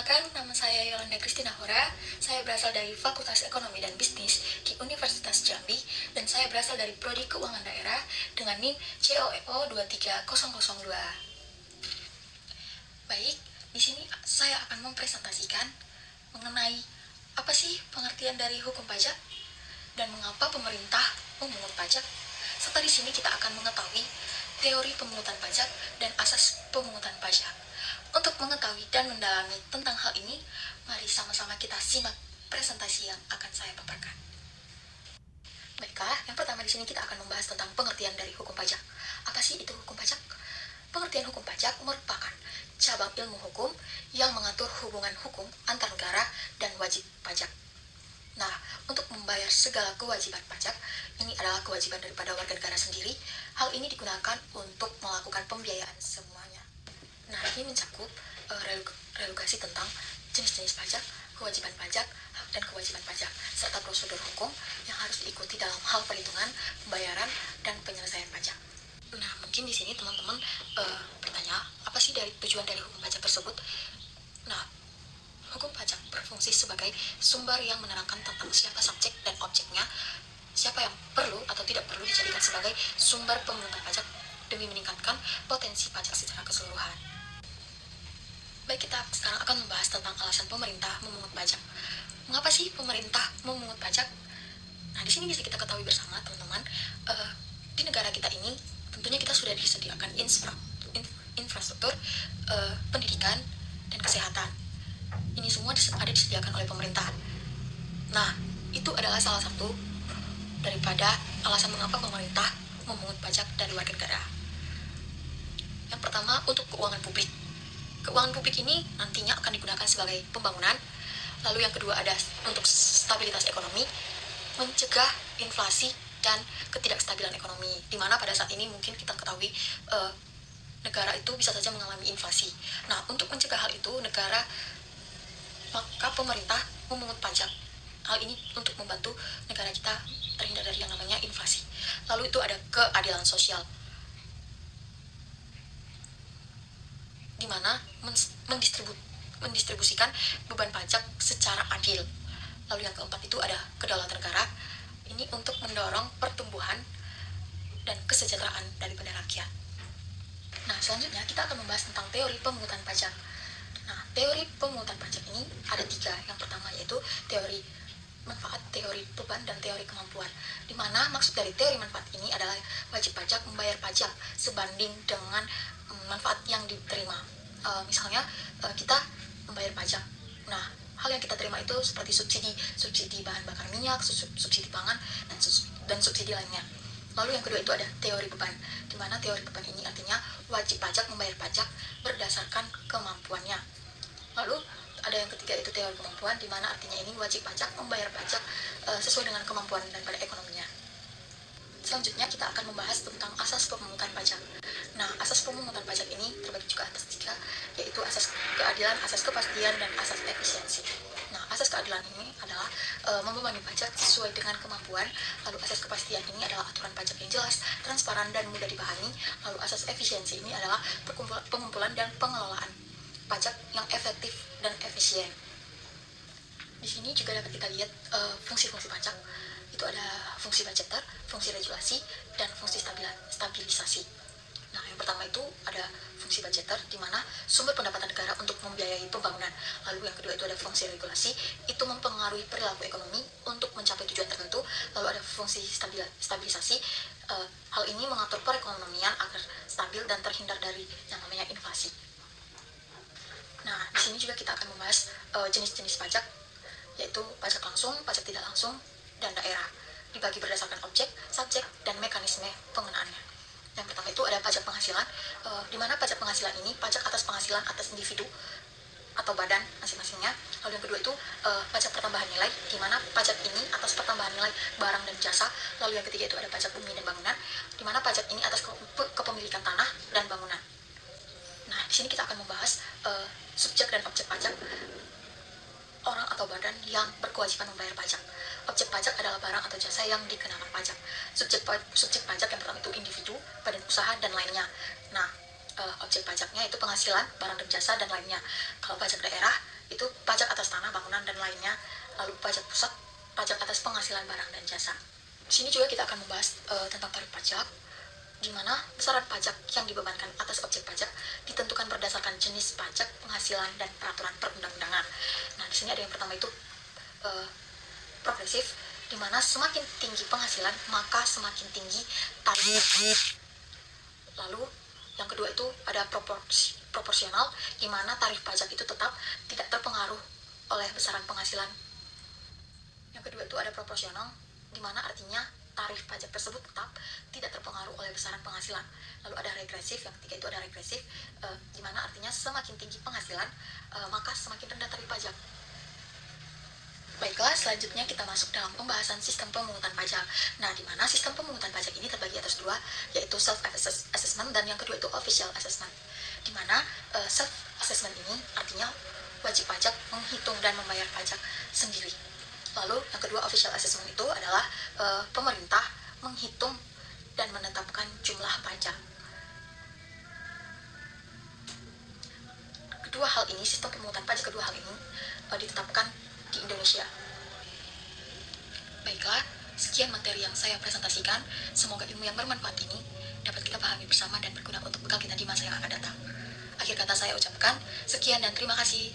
Perkenalkan, nama saya Yolanda Kristina Hora. Saya berasal dari Fakultas Ekonomi dan Bisnis di Universitas Jambi, dan saya berasal dari Prodi Keuangan Daerah dengan NIM COEO 23002. Baik, di sini saya akan mempresentasikan mengenai apa sih pengertian dari hukum pajak dan mengapa pemerintah memungut pajak. Serta di sini kita akan mengetahui teori pemungutan pajak dan asas pemungutan pajak. Untuk mengetahui dan mendalami tentang hal ini, mari sama-sama kita simak presentasi yang akan saya paparkan. Baiklah, yang pertama di sini kita akan membahas tentang pengertian dari hukum pajak. Apa sih itu hukum pajak? Pengertian hukum pajak merupakan cabang ilmu hukum yang mengatur hubungan hukum antar negara dan wajib pajak. Nah, untuk membayar segala kewajiban pajak, ini adalah kewajiban daripada warga negara sendiri. Hal ini digunakan untuk melakukan pembiayaan semuanya. Nah, ini mencakup relokasi tentang jenis-jenis pajak, kewajiban pajak, hak dan kewajiban pajak, serta prosedur hukum yang harus diikuti dalam hal perhitungan, pembayaran, dan penyelesaian pajak. Nah, mungkin di sini teman-teman bertanya, apa sih dari tujuan dari hukum pajak tersebut? Nah, hukum pajak berfungsi sebagai sumber yang menerangkan tentang siapa subjek dan objeknya, siapa yang perlu atau tidak perlu dijadikan sebagai sumber pemungutan pajak demi meningkatkan potensi pajak secara keseluruhan. Baik, kita sekarang akan membahas tentang alasan pemerintah memungut pajak. Mengapa sih pemerintah memungut pajak? Nah, di sini bisa kita ketahui bersama, teman-teman, di negara kita ini tentunya kita sudah disediakan infrastruktur pendidikan dan kesehatan. Ini semua ada disediakan oleh pemerintah. Nah, itu adalah salah satu daripada alasan mengapa pemerintah memungut pajak dari warga negara. Yang pertama, untuk keuangan publik. Keuangan publik ini nantinya akan digunakan sebagai pembangunan. Lalu yang kedua ada untuk stabilitas ekonomi, mencegah inflasi dan ketidakstabilan ekonomi, di mana pada saat ini mungkin kita ketahui negara itu bisa saja mengalami inflasi. Nah, untuk mencegah hal itu, maka pemerintah memungut pajak. Hal ini untuk membantu negara kita terhindar dari yang namanya inflasi. Lalu itu ada keadilan sosial, di mana mendistribusikan beban pajak secara adil. Lalu yang keempat itu ada kedaulatan negara. Ini untuk mendorong pertumbuhan dan kesejahteraan daripada rakyat. Nah, selanjutnya kita akan membahas tentang teori pemungutan pajak. Nah, teori pemungutan pajak ini ada 3. Yang pertama yaitu teori manfaat, teori beban, dan teori kemampuan. Di mana maksud dari teori manfaat ini adalah wajib pajak membayar pajak sebanding dengan manfaat yang diterima. Misalnya kita membayar pajak. Nah, hal yang kita terima itu seperti subsidi bahan bakar minyak, subsidi pangan, dan subsidi lainnya. Lalu yang kedua itu ada teori beban, di mana teori beban ini artinya wajib pajak membayar pajak berdasarkan kemampuannya. Lalu ada yang ketiga itu teori kemampuan, di mana artinya ini wajib pajak membayar pajak sesuai dengan kemampuan daripada ekonominya. Selanjutnya kita akan membahas tentang asas pemungutan pajak. Nah, asas pemungutan pajak ini terbagi juga atas 3, yaitu asas keadilan, asas kepastian, dan asas efisiensi. Nah, asas keadilan ini adalah membebani pajak sesuai dengan kemampuan. Lalu asas kepastian ini adalah aturan pajak yang jelas, transparan, dan mudah dipahami. Lalu asas efisiensi ini adalah pengumpulan dan pengelolaan pajak yang efektif dan efisien. Di sini juga dapat kita lihat fungsi-fungsi pajak. Itu ada fungsi budgeter, fungsi regulasi, dan fungsi stabilisasi. Nah, yang pertama itu ada fungsi budgeter, di mana sumber pendapatan negara untuk membiayai pembangunan. Lalu yang kedua itu ada fungsi regulasi, itu mempengaruhi perilaku ekonomi untuk mencapai tujuan tertentu. Lalu ada fungsi stabilisasi, hal ini mengatur perekonomian agar stabil dan terhindar dari yang namanya inflasi. Nah, di sini juga kita akan membahas jenis-jenis pajak, yaitu pajak langsung, pajak tidak langsung, dan daerah. Dibagi berdasarkan objek, subjek, dan mekanisme pengenaannya. Yang pertama itu ada pajak penghasilan, di mana pajak penghasilan ini pajak atas penghasilan atas individu atau badan masing-masingnya. Lalu yang kedua itu pajak pertambahan nilai, di mana pajak ini atas pertambahan nilai barang dan jasa. Lalu yang ketiga itu ada pajak bumi dan bangunan, di mana pajak ini atas kepemilikan tanah dan bangunan. Nah, di sini kita akan membahas subjek dan objek pajak, orang atau badan yang berkewajiban membayar pajak. Objek pajak adalah barang atau jasa yang dikenakan pajak. Subjek pajak yang pertama itu individu, badan usaha, dan lainnya. Nah, objek pajaknya itu penghasilan, barang dan jasa, dan lainnya. Kalau pajak daerah itu pajak atas tanah, bangunan, dan lainnya. Lalu pajak pusat, pajak atas penghasilan barang dan jasa. Di sini juga kita akan membahas tentang tarif pajak, di mana besaran pajak yang dibebankan atas objek pajak ditentukan berdasarkan jenis pajak, penghasilan, dan peraturan perundang-undangan. Nah, di sini ada yang pertama itu progresif, di mana semakin tinggi penghasilan maka semakin tinggi tarif. Lalu yang kedua itu ada proporsional, di mana tarif pajak itu tetap tidak terpengaruh oleh besaran penghasilan. Yang kedua itu ada proporsional, di mana artinya tarif pajak tersebut tetap tidak terpengaruh oleh besaran penghasilan. Lalu ada regresif, yang ketiga itu ada regresif, di mana artinya semakin tinggi penghasilan maka semakin rendah tarif pajak. Baiklah, selanjutnya kita masuk dalam pembahasan sistem pemungutan pajak. Nah, di mana sistem pemungutan pajak ini terbagi atas dua, yaitu self-assessment dan yang kedua itu official assessment. Di mana self-assessment ini artinya wajib pajak menghitung dan membayar pajak sendiri. Lalu yang kedua official assessment itu adalah pemerintah menghitung dan menetapkan jumlah pajak. Kedua hal ini, sistem pemungutan pajak kedua hal ini ditetapkan di Indonesia. Baiklah, sekian materi yang saya presentasikan. Semoga ilmu yang bermanfaat ini dapat kita pahami bersama dan berguna untuk bekal kita di masa yang akan datang. Akhir kata saya ucapkan sekian dan terima kasih.